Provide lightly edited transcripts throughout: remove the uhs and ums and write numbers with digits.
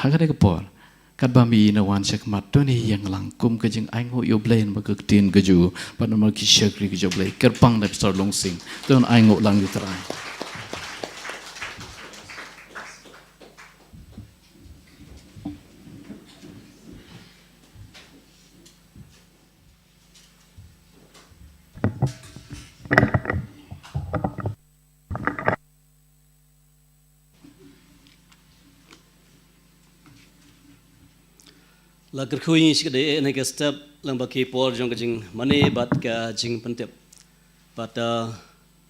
hagade kapor kat bami na wan sekmat to ni yang langkum ke jing ai ngo yo blain ba ke tin ke ju pa na ki shakri ke jo blai kerpang da sor long sing ton ai ngo lang yu trai La kerkui sih deh naik step lang baki por jong kajing mane bat ka jing pentep bat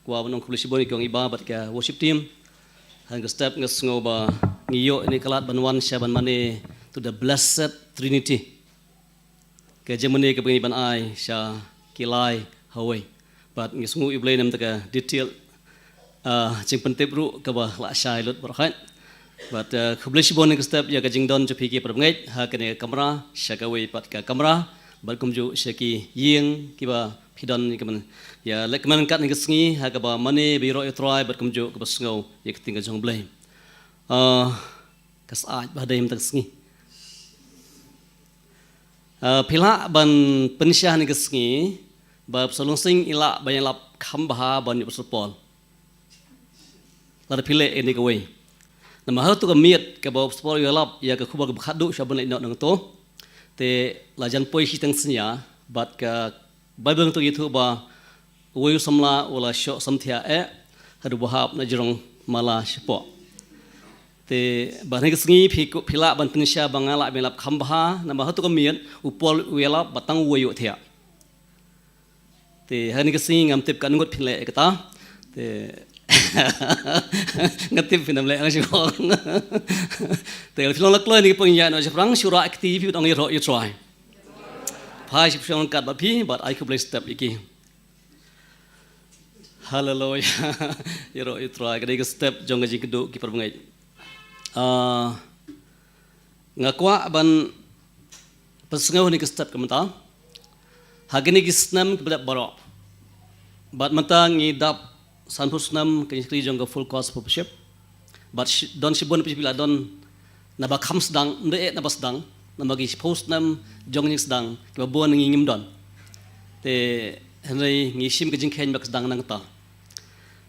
kuah menong kulisi boni kong iba bat ka worship team hang step ngas ngoba ngiyo ini kalat banwan syaban mane to the blessed trinity ka jeng mane ka pengi ban ai sya kilai hawai bat ngis ngu iblay nam taka detail jing pentep ru ka ba la syai lut berkhat But kublis bon ke step ya kajing don jo piki perbengai ha kene kamera syakawi pat ka kamera bat kumju syaki ying kiba pidon ni kaman ya lek man kat ni kesngi ha ka ba mane biro try bat kumju ke basngau ya keting jong blai kas aj badai mtak sngi pila ban pensyah ni kesngi bab solong sing ila banyak lap khamba ban ni bersupol lar pile ini kawai nama hal tu kamiat ke bawah sport yalap ya ke kubah khadu syaban lain nang to te lajan poi hitang senya bat ka bible tu itu ba wayu samla wala syok samthia hadu bahap na jirong mala syapo te bahne ke sengi phila ban pinsya bangala melap khamba nama hal tu kamiat upol yalap batang wayu thia te hani ke sengi ngam tip kan ngot phile kata te ngatip pinam le ang sibong te filong laklo ni pengya no jafrang syura aktif dong iro you try pai sipong kat bapi but I could play step iki hallelujah iro you try kadai ke step jong gaji kedu ki perbengai ngakwa ban pesngau ni ke step kemental hagini gisnam kebedak barok bat mata ngidap Sanpusnam kini jong ke full course membership, but don sibon pipila don naba kham sedang nde naba sedang naba gi postnam jong ning sedang ke bon ngim don te henry ngisim ke jing khen bak sedang nang ta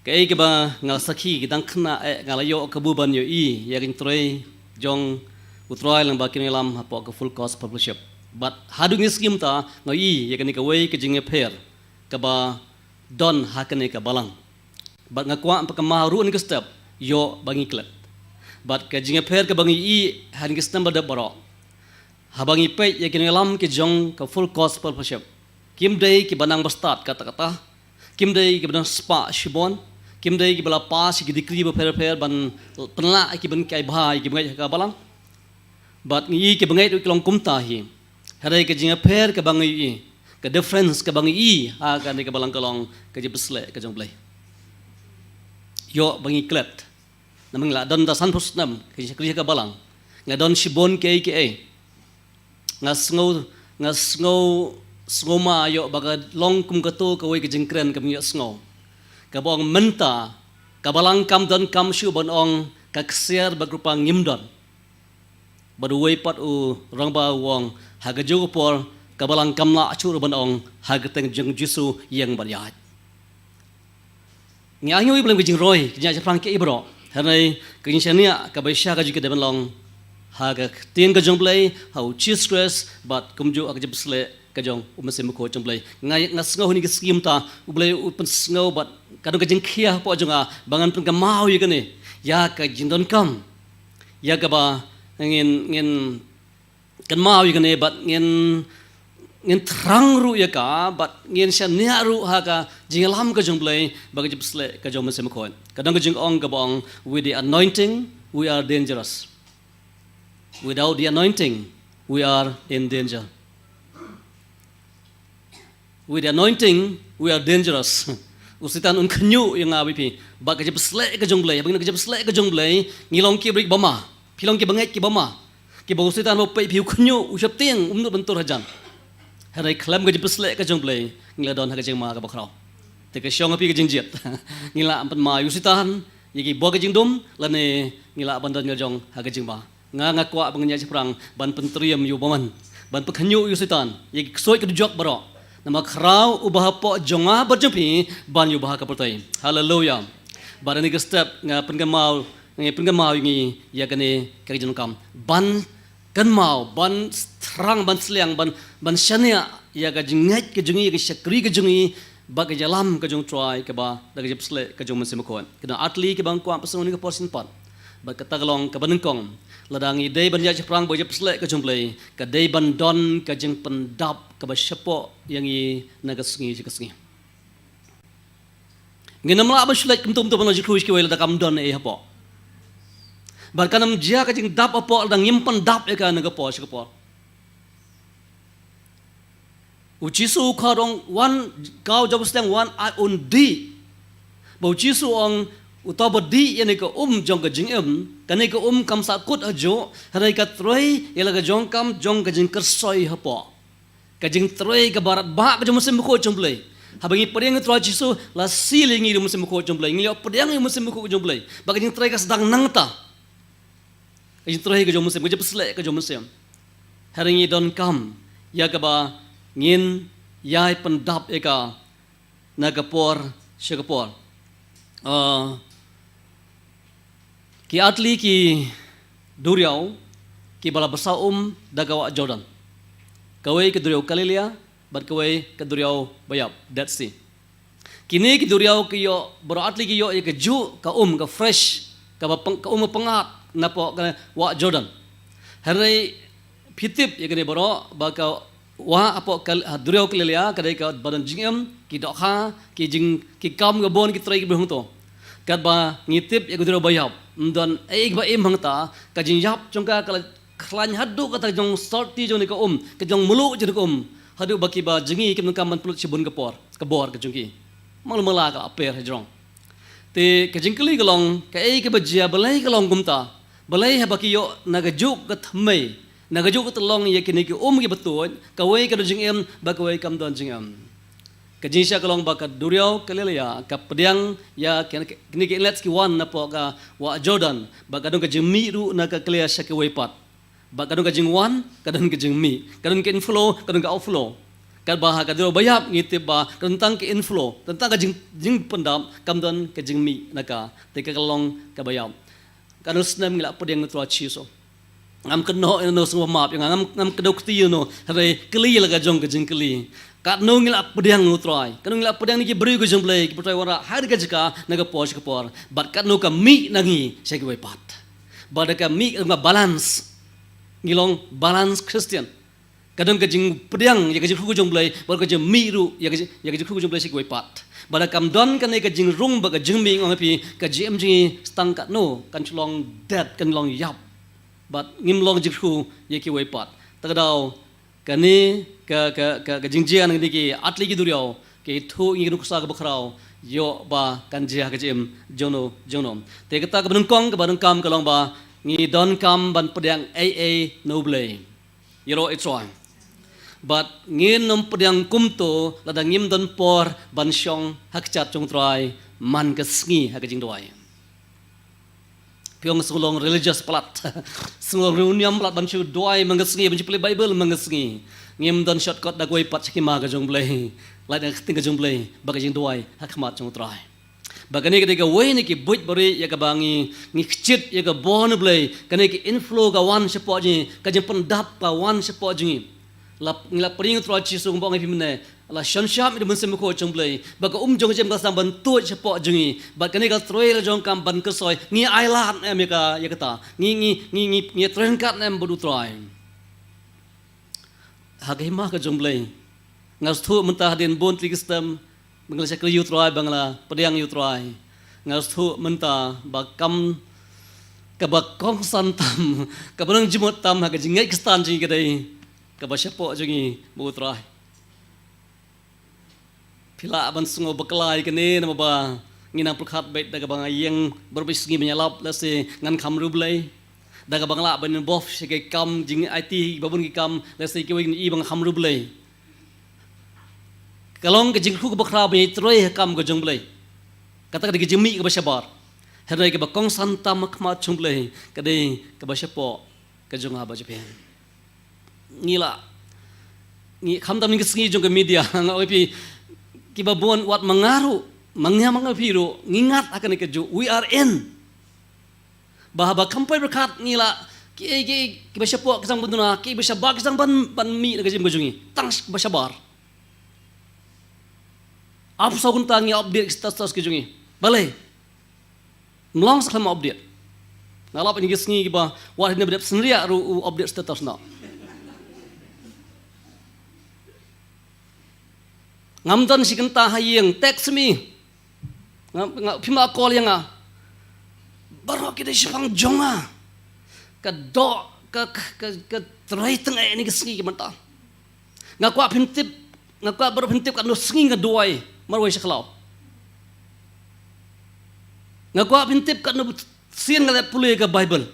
ke ke ba ngal sakhi gidang khna ngal yo ke buban yo I ya king troi jong utroy lang ba kin lam hapo ke full course membership but hadu ngi skim ta ngai ya ke ni ke wei ke jing pair ke ba don hakane ke balang Bat ngakwa pakama ru ni step yo bangi klet. Bat ka jinga per ka bangi I han ki stam bada baro. Ha bangi pe ya ki lam ki jong ka full course membership. Kim dei ki banang bastat kata-kata. Kim dei ki banang spa shibon. Kim dei ki bala pas ki dikri ba per ban penla ki ban kai bhai ki bangai ka balang. Bat ngi ki bangai ki long kumta hi. Harai ka jinga per ka bangi I. Ka difference ka bangi I ha ka ni ka balang kalong ka jibsle ka jong blai. Yo bangi klet namang la don da san pusnam kaya ka balang nga don shibon ke ngasngo ma yo baga long kum kato ka wei ka jingkren ka mi sngo ka bong menta ka balang kam don kam shu bon ong ka ksier bagrupa ngimdon badu wei pat u rangba wong haga jogo por ka balang kam la chu bon ong haga teng jeng jisu yang baryat ngi anyo iblang bijing roy kinya jafrang ke ibro hanai kinya nia ka baisha ka jike deban long ha ga tien ka jong play how cheese stress but kumju ak jebsle ka jong umase mko jong play ngai ngasngau ni skim ta ublay upen sngau but kadang ka jing khia po jonga bangan pen ka mau ye kane ya ka jindon kam ya ka ba ngin kan mau ye kane but ngin terang ru ya ka but ngin sya nia ru ha ka jingalam ka jong blai bagi jipsle ka jong mesem kon kadang ka jing ong ka bong with the anointing we are dangerous without the anointing we are in danger with the anointing we are dangerous usitan un khnyu yang abipi bagi jipsle ka jong blai bagi ka jipsle ka jong blai ngilong ki brik bama pilong ki bangai ki bama ki usitan bo pe piu khnyu usap tiang umnu bentur hajan Harai klam ka jipsle ka jong play ngila don ha ka jing ma ka bakrao te ka shong api ka jing jet ngila ampan ma yusitan yiki bo ka jing dum lane ngila ban don ngil jong ha ka jing ma ngakwa bangnya perang ban pentriam yu baman ban pekhanyu yu setan ye soi ke jok baro nama khrau ubah po jonga berjumpi ban yu bah kapertai haleluya barani ke step nga pengamau ngi ya kane ka kam ban kan mau ban terang ban seliang ban shania ya ka jingat ke jungi ke syakri ke jungi ba ke jalam ke jung try ke ba da ke jepsle ke jung mesim kon kena atli ke bang kwa pasung ni ke porsin pat ba ke tagalong ke banengkong ladangi dei ban ya perang bo jepsle ke jung play ke dei ban don ke jung pendap ke ba syapo yang i naga sengi ke sengi ngena mala ba shulat kum tum ban jikru ke wela da kam don e hapo bar kanam jia ka jing dap apo dang nyimpan dap e ka naga po shikapo ucisu karong wan kau jawab sedang wan I undi bau cisu ong utau bedi yang ika jong ka jing kan ika kam sakut ajo harai ka troi yala ka jong kam jong ka jing kersoi hapo ka jing troi ka barat ba ka jong musim ko jomplay habangi pedang troi cisu la silingi musim ko jomplay ngilio pedang musim ko jomplay ba ka jing troi ka sedang nangta ka jing troi ka jong musim ka jep slek ka jong musim haringi don kam ya ka ba ngin yai pendap eka nagapor syagapor ki atli ki duriau ki bala basa dagawa Jordan kawai ke duriau Galilea bar kawai ke duriau bayap Dead Sea kini ki duriau ki yo baro atli ki yo ke ju ka fresh ka pengat napo ka wa Jordan harai pitip ya kene baro ba ka wa apo duriau Galilea kadai ka badan jingam ki dokha ki jing ki kam ga bon ki trai ki behung to kat ba ngitip ya duriau bayap dan ba hangta ka jing yap chongka kala khlan hadu ka ta jong sorti jong ni ka ka jong mulu jong ka hadu baki ba jingi ki kam man pulut sibun ka bor ka jongki malmala ka aper hejrong te ka jingkli galong ka ka ba jia balai galong gumta balai ha baki yo naga juk ka thmei nagajuk telong ya kini ki ki betul kawai ka jing ba kawai kam don jing ka jinsha kalong ba ka duriau Galilea ka pedang ya kini ki let's ki wan na po ka wa Jordan ba ka dong ka jimi ru na ka clear sha ka pat ba ka dong ka jing wan ka dong ka jing mi ka dong ka inflow ka dong ka outflow ka ba ka duriau bayap ngitip ba tentang ki inflow tentang ka jing pendam kam don ka jing mi na ka te ka kalong ka bayap ka dong snam ngila pedang tu chiso ngam keno no semua map yang ngam kedok ti no hare keli laga jong ke jing keli kat no ngila pedang no try kan ngila pedang ni ki beri ko jong play ki percaya wara har ka jika naga posh ka por bat kat no ka mi nangi se ki pat bat ka mi nga balance ngilong balance Christian kadang ka jing pedang ya ka jing ku jong play bat ka jing mi ru ya ka jing ku jong play se ki pat bat kam don kan ka jing rung ba ka jing mi ngam pi ka jim jing stang kat no kan chlong dead kan long yap bat ngimlong jikhu yeki wepat tagadaw kani ka jingjian ni ki atli ki duriau ke thu ngi nusa ka bakrau yo ba kanjia ka jim jono te kata ka benungkong ka banung kam kalong ba ngi don kam ban pedang noble yero itroy bat ngin nom pedang kumto lada ngim don por ban syong hakchat chung trai man ka sngi ha ka jing doai piong sulong religious plat sulong reunion plat banchu doai mangasngi banchu play Bible mangasngi ngim don shortcut da goi pat chiki ma ga jong play lai da ting ga jong play baga jing doai hakmat jong trai bagani ke ga wei ni ki buit bari ya ga bangi ngi khchit ya ga bon play kani ki inflow ga wan sepo ji ka jing pendap pa wan sepo ji lap ngila pring tro chi sung bong ngi mne la shan sham de musim ko jong play baga jong jem ga sam ban tu sepo ji ba kani ga troi la jong kam ban ka soi ngi island em ya kata ngi tren kat em bodu trai hagai ma ka jong play ngas thu mentah din bon tlikistem bangla sakri yu trai bangla pedang yu trai ngas thu mentah ba kam ka ba kong santam ka banang jimot tam ha ka jingai kistan ji ka dai ka ba sepo jingi bo trai pila ban sungo baklai kene nama ba ngina prukhat bait daga bang yang berbis ngi menyalap lase ngan kham rublai daga bangla ban bof sege kam jing IT babun ki kam lase ki wing i bang kham rublai kalong ke jing khu ka bakra be troi kam go jongblai kata ka jimi ka basabar herai ka bakong santa makma chumblai ka dei ka basapo kajong haba Japan ngila ngi khamtam ni ngi jong ke media nga pi kibabuan wat mengaru mga piro ngingat akan ikaju we are in bahaba kampai berkat ngila ki basyapo kisang bunduna ki basyaba kisang ban mi na kajim gajungi tang basyabar apa sa kunta ngi update status kajungi balai melong saklam update ngalap ni ngi ba wat ni bedap sendiri ru update status na ngamdan si kenta hayeng text me pima call yang baru kita sipang jonga ka do ka trai teng ni kesengi menta ngakwa pintip ngakwa baru pintip kan sengi ngaduai marwai saklau ngakwa pintip kan sien ngale pulih ke bible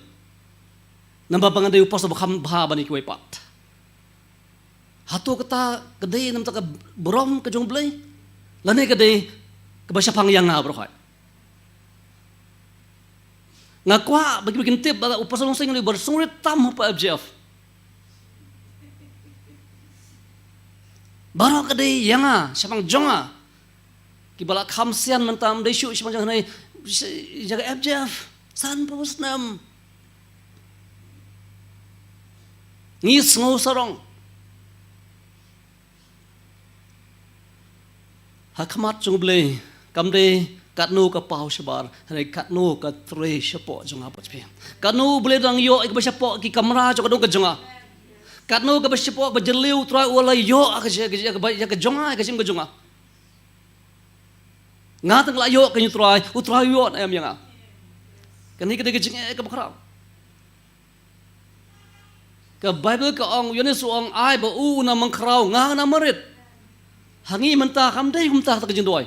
namba pangan dayu pas bakam bani kuai pat hatu kata kedai nam tak berom ke jong blai lane kedai ke basya pang yang nga bro ngakwa bagi bikin tip bala upas long sing ni bersungrit tam pa FJF baru kedai yang nga syapang jonga ki bala khamsian mentam dai syu syapang jang nai jaga FJF san pusnam ngis ngau sarong hakamat jong blai kamde katnu ka pau shabar hai katnu ka tre shapo jong apa pi katnu blai dang yo ik bashapo ki kamera jong kadung ka jonga katnu ka bashapo bajeliu tra wala yo ka jonga ka sim ka jonga ngatang la yo ka nyutrai utra yo em yang kani ka de jing ka bakra ka bible ka ong yones ong ai ba u na mangkrau nga na marit hangi menta kamdai humta tak jindoi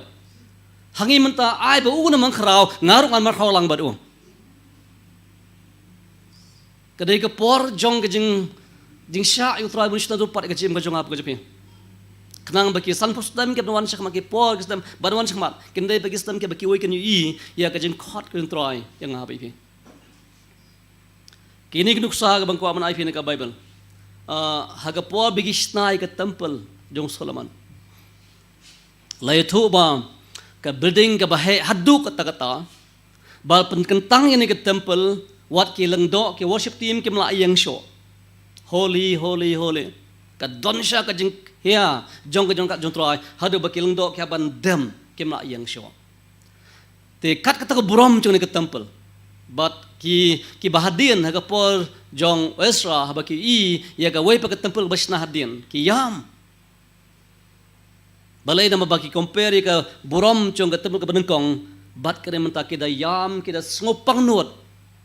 hangi menta ai ba u na mangkrau ngaruk an markhau lang badu kadai ka por jong ka jing sha yu trai bun shna du pat ka jim ka jong ap ka jepi kenang baki san postam ke bawan shak maki por kistam bawan shak mat kendai baki stam ke baki wai kan yu ya ka jing khot ka trai yang ha pi kini knuksa ka bangko aman ai pi ka bible haga por bigi snai ka temple jong Solomon lai thu ba ka building ka bahe haddu kata bal penkentang ini ke temple wat ki lengdo ki worship team ki mla yang show holy ka donsha ka jing ya jong ka jong trai hadu ba ki lengdo ki ban dem ki mla yang show te kat kata ko burom chung ni ke temple but ki bahadin ha ka por jong Ezra ha ba ki ya ka wei pa ke temple basna hadin ki yam balai nama bagi compare ka buram chung ka temple ka benengkong bat kare menta kita yam kita ngopang nuot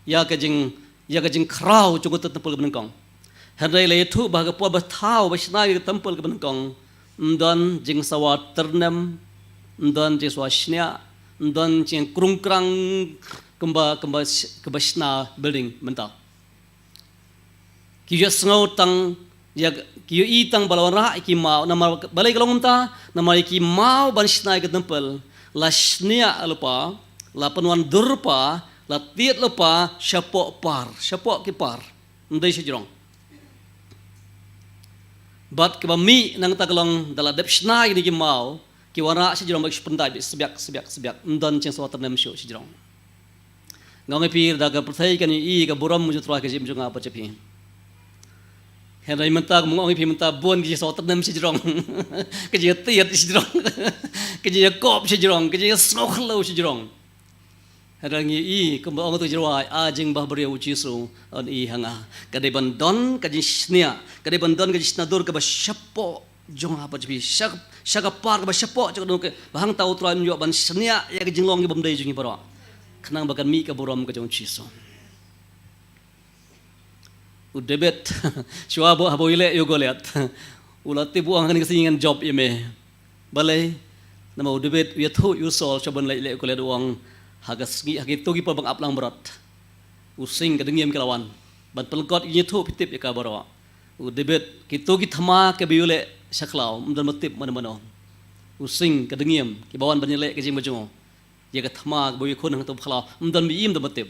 ya ka jing krau chung ka temple ka benengkong handai le thu ba ka po ba thau ba sna ka temple ka benengkong ndon jing sawa ternam ndon jing sawa shnya ndon jing krungkrang kemba sna building menta ki ngau tang ya kiyo itang balawan ra iki mau nama balai kalong ta nama iki mau banisna ke temple la shnia lupa la penuan durpa la tiat lupa syapo ki par ndai sejrong bat ke bami nang ta kalong dala dep shna ini ki mau ki wara sejrong bagi pendai sebiak ndan ceng sawat nem syo sejrong ngai pir daga perthai kan i ka buram mu jutra ke jim junga apa cepi henai menta mong pi menta bon ki so tnem si jrong ke je tiat si jrong ke je kop si jrong ke je snok lo si jrong henai i ko mong tu jroi a jing bah beriu chi su on i hanga ka de bandon ka jing snia ka de bandon ka jing snadur ka ba syapo jong apa jepi syak par ka ba syapo jong ke bahang tau tran yo ban snia ya ka jing long ki bamdai jing baro kenang bakan mi ka borom ka jong chi su udebet shua bo habo ile yo goliat ulati buang kan kesingan job ime balai nama udebet ya thu you sol coban lai le goliat uang hagas gi hagi tu gi pa bang aplang berat using kadengiem kelawan ban pelgot ye thu pitip ya ka baro udebet kitu gi thama ke biule saklau mdan matip mana using kadengiem ki bawan banile ke jing bajongo ya ka thama bo ye khon hang tu khlau mdan bi im da matip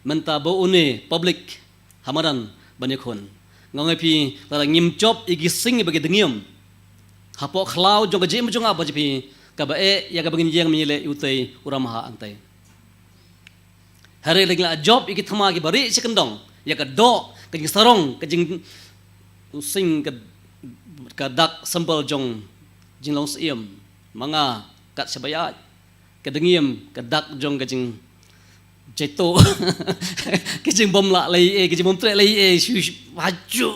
menta bo une public hamaran banyak kon ngai pi la ngim job igi sing bagi dengium hapo khlau jong gaji mujung apa jipi ka ba ya ka bagin jeng mile utai uramaha antai hari lagi la job igi thama gi bari sekendong ya ka do ka jing sarong ka jing sing ka dak sambal jong jinglong siem manga kat sabaya ka dengium ka dak jong ka jing jatuh kecing bom lah lagi kecing bom trek lagi baju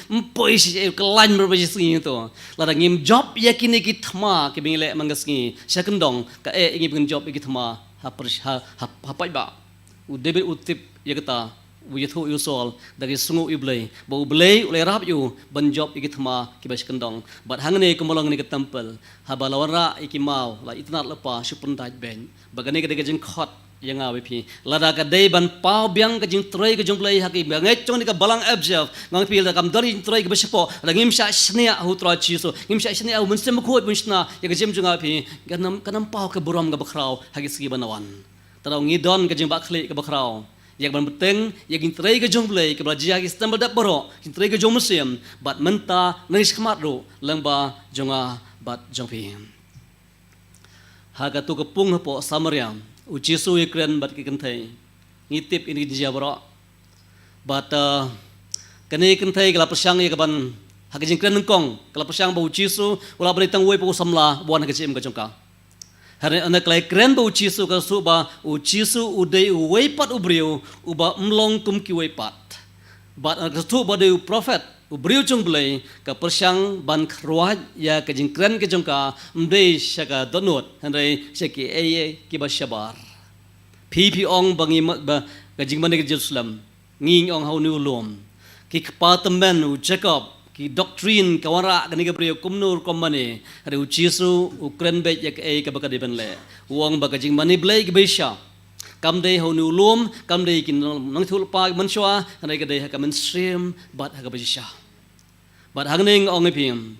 empoi kelan berapa sih itu ladang ngim job ya kini kita ma ke bingile manggasngi sekendong ka ingin bikin job kita ma apa iba udebit utip ya kita wujud usol dari sungu iblay bau blay oleh rap you ban job kita ma ke sekendong bat hangne kemolong ni ke tempel habalawara ikimau la itnat lepa supentaj ben bagane ke kecing khot yang awi pi lada ka dei ban pau biang ka jing troi ka jong play haki bangai chong ni ka balang abjaf ngang pi la kam dari troi ka bespo la ngim sha shnia hu tra chi so ngim sha shnia mun sem khoi bun shna ya ka jem jong api kanam pau ka buram ka bakrau haki sgi banawan taraw ngi don ka jing bakli ka bakrau yak ban beteng yak jing troi ka jong play ka belajar ki stem dak baro jing troi ka jong musim bat menta nangis khmat ro lengba jonga bat jong pi haga tu ka pung po samariam ujisu ikren bat ki kentai ngitip ini dia bro bat kene kentai kala persang ya kaban hak jing kren kong kala persang ba ujisu wala bani tang wei pu samla buan hak jim ka jongka hari anak lai kren ba ujisu ka su ba ujisu udai wei pat ubriu uba mlong kum ki wei pat bat anak tu ba de prophet ubriu chung blai ka persang ban khruaj ya ka jing kren ke jongka mdei shaka donot hanrai shaki ki ba shabar pi ong bangi ba ka jing mane ke Jerusalem nging ong hau nu lom ki kpatemen u Jacob ki doctrine ka wara ka ni ka priyo kumnur komane hari u Jesu u kren be ya ka ba ka de ben le uang ba ka jing mane blai ke besha kam dei hau nu lom kam dei kin nang thul pa man shwa hanai ka dei ha ka men stream bat ha ka besha but hangning ong ipim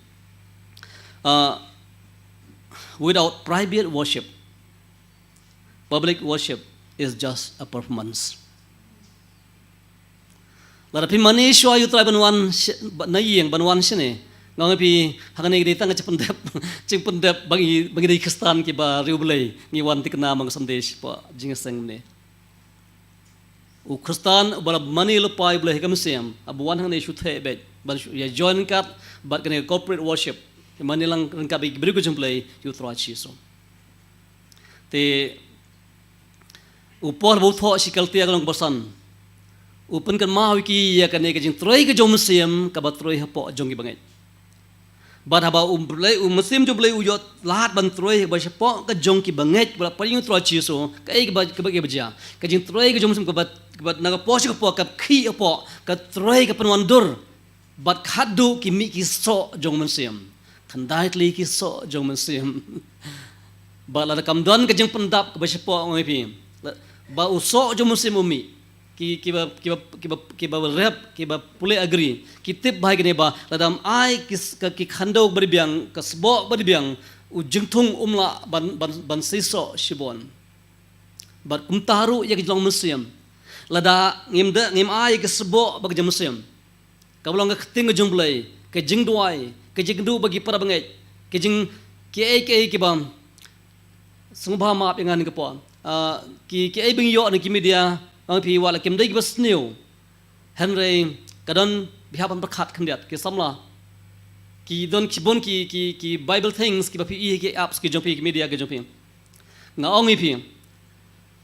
without private worship, public worship is just a performance. Lara pi mani shwa yu trai banwan na yeng banwan sini ngong pi hangane di tang cing pendep bagi di Kristen ki ba riublei ngi wan tikna mang sandesh pa jingeseng ne u Kristen bala mani lupai bleh kamsiam abuan hang ne shuthe bet ban ya join kat bat kene corporate worship mani lang ka bi beri ko jumplay yu tra chi so te upor bo tho sikal tia long bosan upen kan ma wiki ya kane ka jing troi ka jom siam ka bat troi hapo jong gi bangai bat haba blai muslim jo blai uyot lahat ban troi ba hapo ka jong ki bangai bala paling tra chi so ka ai ka ba baja ka jing troi ka jom sim ka bat naga posi ka po ka khi hapo ka troi ka panwan dur bat khadu ki mi ki so jong muslim khandai li ki so jong muslim ba la kam don ka jing pendap ka ba hapo ngai pi ba uso jong muslim umi ki ba rap ki ba pule agree ki tip bahai gene ba ladam ai ki khando berbiang ka sbo berbiang u jingthung umla ban siso shibon bat kumtaru ya ki jong muslim lada ngim ai ki sbo bag jong muslim ka bolong ka ting jong blai ka jing duai ka jing du bagi para bangai ki jing ki bam sungba ma pengan ke po ki ai bing yo ni ki media ang pi wala kim dei bas new henry kadon bihapan berkat kendiat ki samla ki don ki bon ki bible things ki pi ki apps ki jopi ki media ki jopi nga ong pi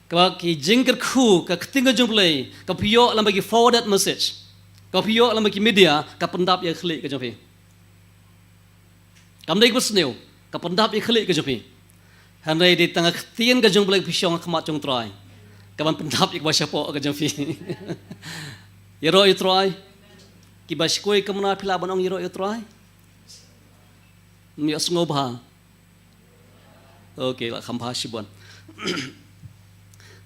ka ki jingker khu ka tinga jomplay ka piyo lam bagi forward message ka piyo lam bagi media ka pendap ya khli ka jopi kam dei bas new ka pendap ya khli ka jopi henry di tengah tien ka jomplay pi syong khmat jong trai kaban pendap ik basya po ka jamfi yero itroy ki baskoi kamna phila banong yero itroy mi asngo ba okay la khampa shibon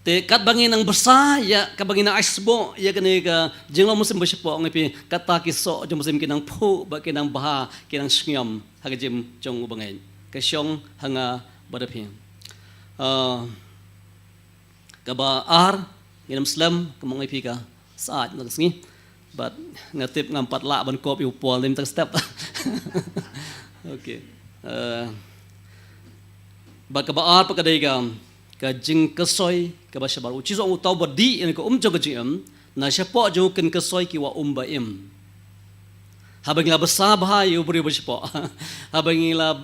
te kat bangin ang bersa ya ka bangin ang asbo ya kene ka jinglo musim basya po ngipi kata kiso jom musim kinang phu ba kinang baha kinang sngam haga jim jong ubangay ka syong hanga badapi kaba ar inam slam kamong ipika saat nagsngi but ngatip ngampat la ban kop yu pol lim tak step. Okay. But ka baat pa kadai ka jing kasoi ka ba shabar uchi so utaw badi en ko jo ka jing na shapo jo ken kasoi ki wa ba im. Habang ngila basabha yu beri bashapo. Habang ngila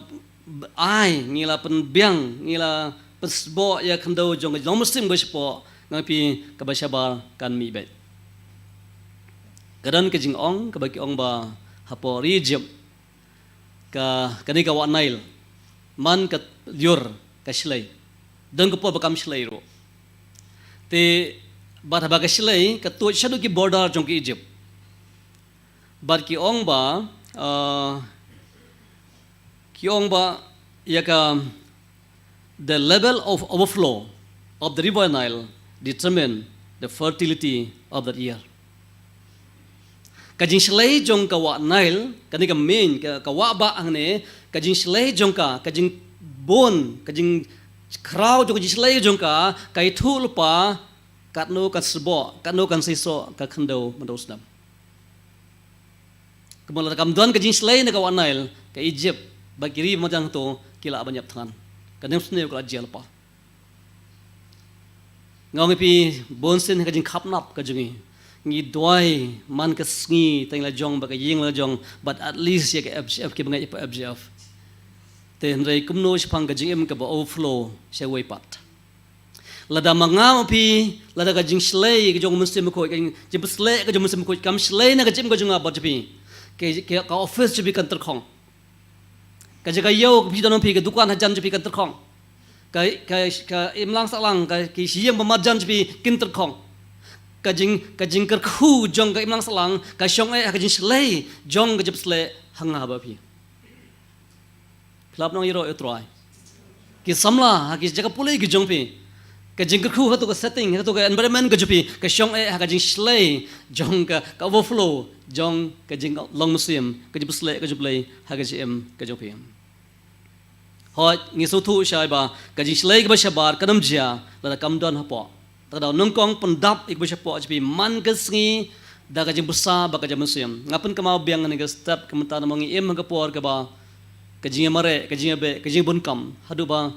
ai ngila penbiang ngila pesbo ya kendo jong ka muslim bashapo ngapi ka ba shabar kan mi bet. Kadan ke jing ong ka bagi ong ba hapo rijib ka kani ka wa nail man ka yor ka shlai dan ko po bakam shlai ro te bat ba ka shlai ka to shadu ki border jong ki Egypt bat ki ong ba ya ka the level of overflow of the river Nile determine the fertility of that year. Kajing shlai jong ka wa Nile kani ka main ka wa ba ang ne kajing shlai jong ka kajing bon kajing kraw jong kajing shlai jong ka kai thul pa katno kan sbo katno kan siso ka khando mandos nam kemudian kam don kajing shlai na ka wa Nile ka Egypt bagiri majang to kila banyap than kanem sne ka jel pa ngong pi bon sen kajing khapnap ka jingi ngi doi man ka sngi teng la jong ba ka ying la jong but at least ya ka FGF ki bangai pa FGF ten rei kumno spang ka jing em ka ba overflow se way pat lada mangau pi lada ka jing slay ka jong muslim ko ka jing slay ka jong muslim ko kam slay na ka jim ka jong ba pi ke ka office ji kan ter khong ka je ka yo pi don pi ka dukan hajan ji kan ter khong ka imlang salang ka ki siyang pamajan ji kin ter khong kajing kerku jong ka imlang salang ka syong kajing slay jong ka jep slay hanga ba pi klap nong yero etroi ki samla ki jaga pulai ki jong pi kajing kerku hatu ka setting hatu ka environment ka jupi ka syong kajing slay jong ka overflow jong kajing long muslim ka jep slay ka juplay ha ka jem ka jopi hoi ngi so thu shai ba kajing slay ka ba shabar kanam jia la kam don hapo tadaw nungkong pendap ik basyapo ajbi man kesngi da kajing busa ba kajing muslim ngapun kamau biang ni step kementana mongi im ka por ka ba kajing mare kajing be kajing bunkam hadu ba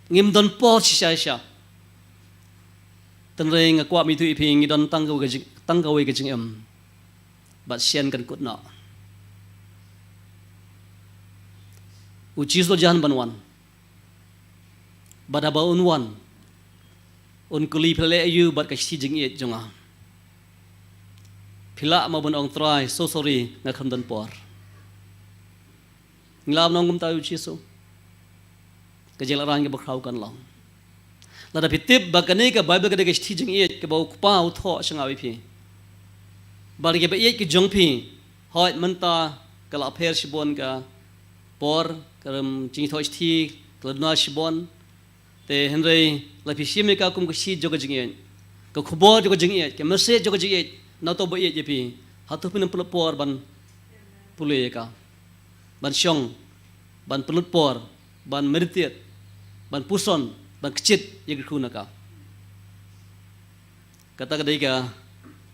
ngim don po sha sha tan re ngakwa mi tu ipi ngi don tang ka we kajing em ba sian kan kut na uji so jahan banwan bada ba unwan un kuli phale ayu bat ka si jing it jonga phila ma bon ong try so sorry nga kham dan por nglam nong kum ta yu chi so ka jel rang ke bakhau kan long la da pitip ba ka ne ka bible ka de ka si jing it ka ba pa u tho sanga wi phi ba ke ba it ki jong phi hoi man ta ka la pher si bon ka por karam chi tho thi kladna si bon te henry la pi shime ka kum ko shi joga jingyen ko khubo joga jingyen ke message joga jingyen na to bo ye pi hatu pin por ban pule ka ban syong ban pelut por ban meditate ban puson ban kecit ye khuna ka kata kadai ka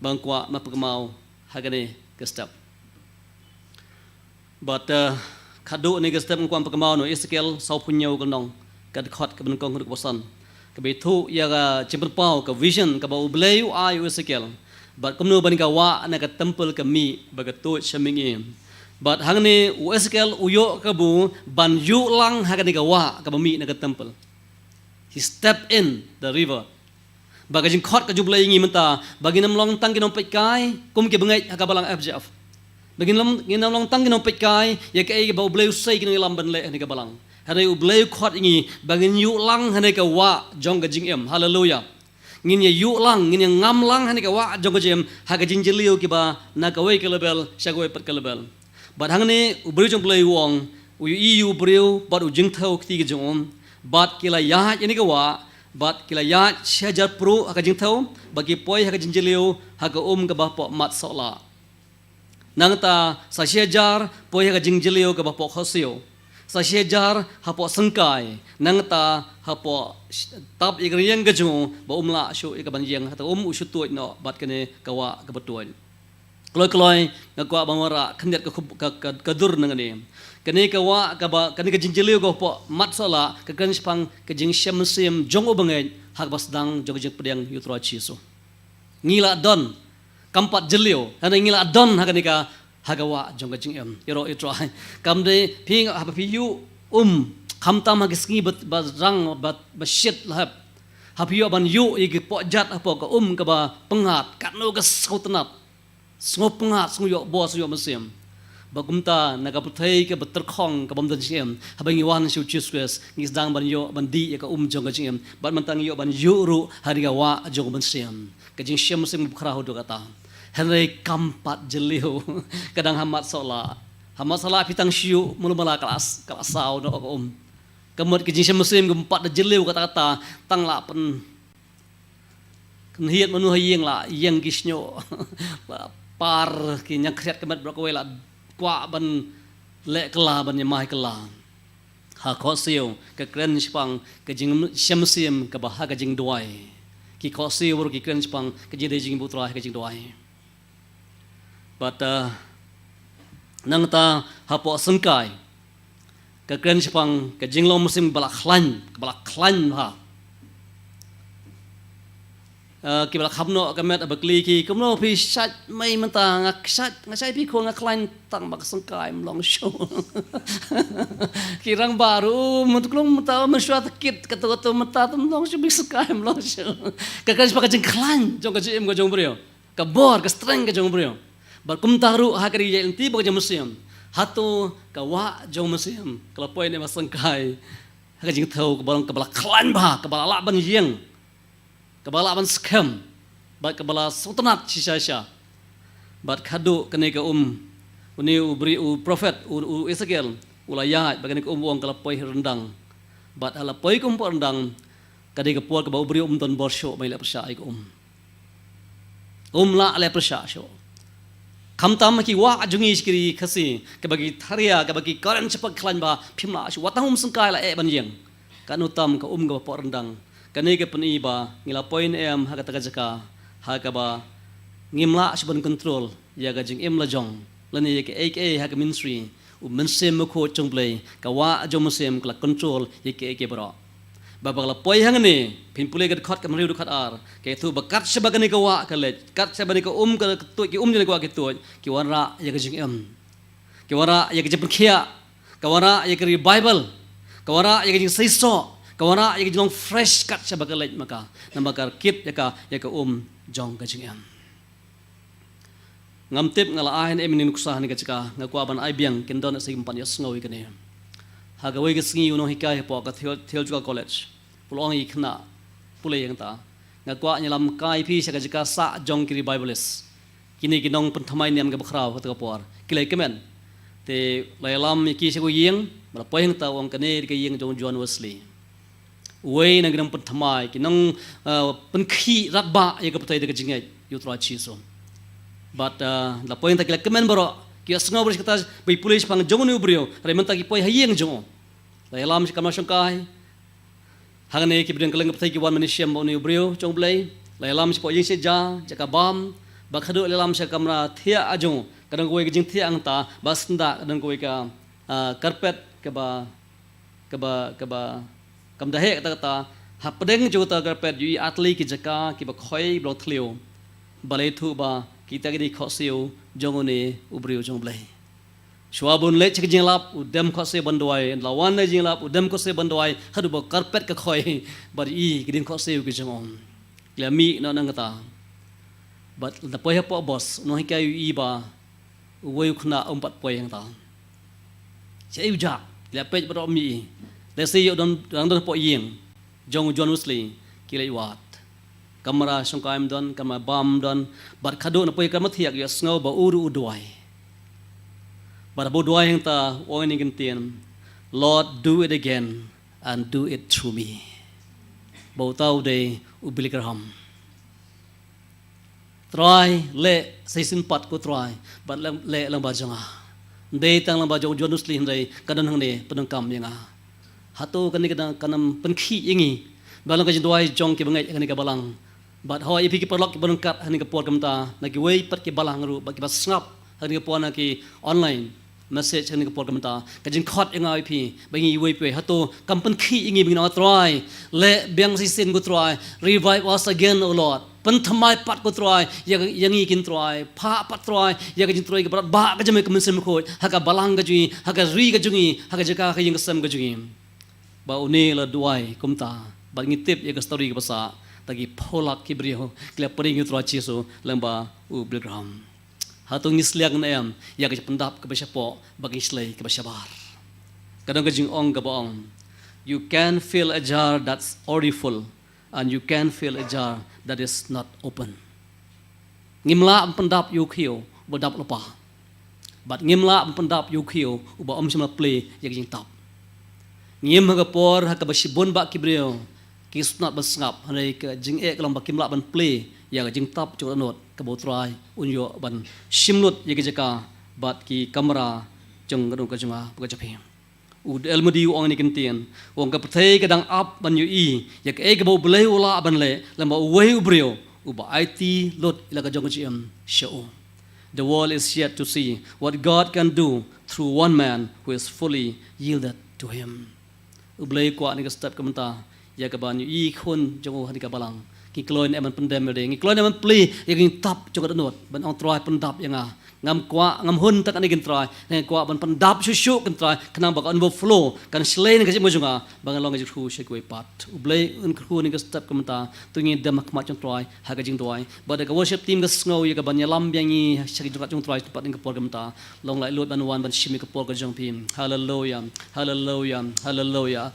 bang kwa ma pagmau hagane ke step but khadu ni ke step kwa pagmau no Ezekiel sau punyau kanong kad khot ka ban kong ku bosan ka betu ya ga cimpau ka vision ka ba ubleyu ayu Ezekiel but kumno ban ka wa na ka temple ka mi bagatu shamingi but hangni Ezekiel uyo ka bu ban yu lang hagani ka wa ka ba mi na ka temple he step in the river bagajin khot ka jublay ngi menta baginam long tang ginom pekai kum ke bangai ka balang FJF baginam long tang ginom pekai ya ka ba ubleyu sai ginom lam ban le ni ka balang hari ublay khot ingi bagin yu lang hane ka wa jong ka jing em hallelujah ngin ye yu lang ngin ye ngam lang hane ka wa jong ka jim ha ka jing jeliu ki ba na ka we ka lebel sha ka we pat ka lebel but hangne ubri jong play wong u yu breu but u jing thau ti ka jong but kila ya ini ka wa but kila ya shajar pro ha ka jing thau bagi poi ha ka jing jeliu ha ka ka ba po mat sola nang ta sa shajar poi ha ka jing jeliu ka ba po khosio sa shajar hapo sangkai nangta hapo tab igriang gajung ba umla shu ikaban yang hata usu tuoj no bat kene kawa ka batuan Keloi ngakwa bangwara kendiat ke dur nangani. Kani kawa kaba kani kejinjiliu ko po matsola ke krenspang kejing syamsim jong ubangai hak basdang jogjek pedang yutro chiso. Ngila don kampat jeliu hana ngila don hakanika hagawa jong kejing yoro itro kamde ping apa piyu kamtam hagisngi bat rang bat shit lahap hapiyo ban yu igi po jat apo ka kaba pengat katno ka sautanat Sngop pengat snguyok bos yo mesim. Bagumta nagaputai ke beterkhong ke bomdan siem. Habang iwan siu Jesus ngis dang ban yo ban di ka jong ka siem. Bat mentang yo ban yuru hari ga wa jong ban siem. Ka jing siem mesim bukhra hodo kata. Henry kampat jeliu kadang hamat sola. Hamat sola pitang siu mulumala kelas sau no ka Kemut ke jing siem mesim gempat da jeliu kata-kata tang la pen hiat manu hayeng la yang gisnyo par ki nyang kriat kemat brokwe la kwa ban le kela ban nyamai kela ha ko siu ke kren spang ke jing syamsim ke bah ke jing duai ki ko siu ki kren spang ke jing jing putra ke jing duai but nang ta ha po sengkai ke kren spang ke jing lo musim balak klan ha kibla khamno kamet abakli ki kumno pi shat mai menta ngasai pi ko ngaklain tang bak sengkai mlong show kirang baru mutuklong meta meswa kit ketu meta mlong show bi sengkai mlong show kakak sepakat jeng klan jong ka jem go jong brio ka bor ka streng ka jong brio bar kum taru hakari ye enti bok jeng musim hatu ka wa jong musim kelapoi ne masengkai hakak jeng thau ka balong ka bala klan ba ka bala la ban yeng Kebala ban scam, bat kebala sultanat sisa. Bat kadu kene ke uni ubri prophet Ezekiel ulayat bagani ke wong kalapoi rendang. Bat halapoi kum rendang kade ke pual ke bau bri ton borsho mai la persya ik la le persya sho. Kamtam ki wa ajungi skiri khasi ke bagi tharia ke bagi karan cepak klan ba phimla shu watang sengkai la ban yeng. Kanutam ke ke po rendang. Kani ke peni ba ngila poin haka taka jaka haka ba ngimla siban control ya ga jing la jong lani ke haka ministry mensem ko chongplay ka wa jong mensem kla control ke bro ba la poi hangani pinpule ga khot ka mriu khat ar ke tu ba kat sebagani ka wa ka le kat sebani ka ka tu ki jani ka wa ke tu ki wara ya ga jing ki wara ya ga jepun khia ka wara ya ga bible ka wara ya ga jing saiso kawana yang jong fresh kat sebagai lej maka nambakar kit ya ka jong kajingan ngamtip ngala ahin eminin kusah ni kacika ngakwa ban aibiang kendon sa impan ya sngawi kane hagawai ke sngi uno hikai po ka theological college pulong ikna pulay yang ta ngakwa nyalam kai pi sa kacika sa jong kiri bibleist kini kinong penthamai niam ka bakraw ka por kilai kemen te lailam ki sa ko yeng bala poyeng ta wong kane ka yeng jong John Wesley Wei nang ginang pentamai kinang penkhi rakba ya kapatai dekat jingai yutra chiso but la point ta kila kemen baro ki asngaw bris kata bai pulis pang jongu brio rementa ki poi hayeng jongo la yalam si kamar sangkai hangane ki bidang keleng kapatai ki wan manisiem bau ni brio jong blai la yalam si poi yeng se ja jaka bam bakhadu yalam si kamra thia ajong kadang koi ki jing thia angta basnda kadang koi ka karpet ke ba kam dahe kata hapdeng jota karpet yui atli ki jaka ki ba khoi blo thlio balai thu ba kita ki khosio jongone ubrio jong blai shwabun le chik jinglap udem khose bandwai lawan le jinglap udem khose bandwai hadu ba karpet ka khoi bar i ki din khosio ki jongom klami na nang kata but the poy po boss no hikai i ba uwe khna umpat poy yang ta cheu ja le pej bro mi le si yo don po yeng jong John Wesley kilai wat kamera songkaim don kamera bam don bar khadu na poy kamat hiak yo sngo ba uru udwai bar bo dwai yang ta oin ingin Lord do it again and do it through me bau tau de ubilikraham try le saisin pat ko try but le lang ba janga de tang lang ba jong John Wesley hindai kadan hang ne penang kam yanga hatu kani kanam penkhi ingi balang ka jindwai jong ki bangai kani ka balang But how ipi ki perlok ki berengkat hani ke puan kemta nagi wei pat ki balang ru bagi bas ngap hani ke puan nagi online message hani ke puan kemta kajin khot yang ipi bagi wei pe hato kampen khi ingi bing na try le biang sisin go try revive us again, O Lord. Pen thamai pat go try yang kin try pha pat try ya kajin try ke berat ba ka jame kemen khoi haka balang ka jui haka ri ka jungi haka jaka ka yang sem ka jungi ba une la duai kumta ba ngitip ya ka story ka basa tagi polak kibrio klia pering utro chiso lamba u bilgram hatung isliang na em ya ka pendap ka basyapo bagi slay ka basyabar kadang ka jing ong ka baong you can fill a jar that's already full and you can fill a jar that is not open ngimla pendap yu khio bodap lepa but ngimla pendap yu khio uba om sima play ya jing tap ngim ha ka por ha ka basibon ba kibrio kisnat basngap hanai ke jing kelam bakim la ban play ya jing tap chu not ke botrai unyo ban simlut ye ke jaka bat ki kamera jeng kadung ka junga ka japi ud elmudi ong ni kentien wong ka prthei kadang up ban yu i ya ke bo blei ula ban le lamba wei ubrio uba it lot ila ka jong gm show the world is yet to see what God can do through one man who is fully yielded to him ublei kwa ni ka step kamta ya kaban i khon jong hani ka balang ki kloin eman pendem de ngi kloin eman pli ya ngi tap jong not ban ong try pendap yang ngam kwa ngam hun tak ani kin try ngi kwa ban pendap susuk kan try kanang bak overflow kan slain ka jong bang long ji khu she koi pat ublei un khu ni ka step kamta tu ngi dem mak jong try ha ka jing try but ka worship team ka snow ya ka ban yalam yang ngi shaki jong try pat ning ka por kamta long lai lot ban wan ban shimi ka por ka jong pim hallelujah hallelujah hallelujah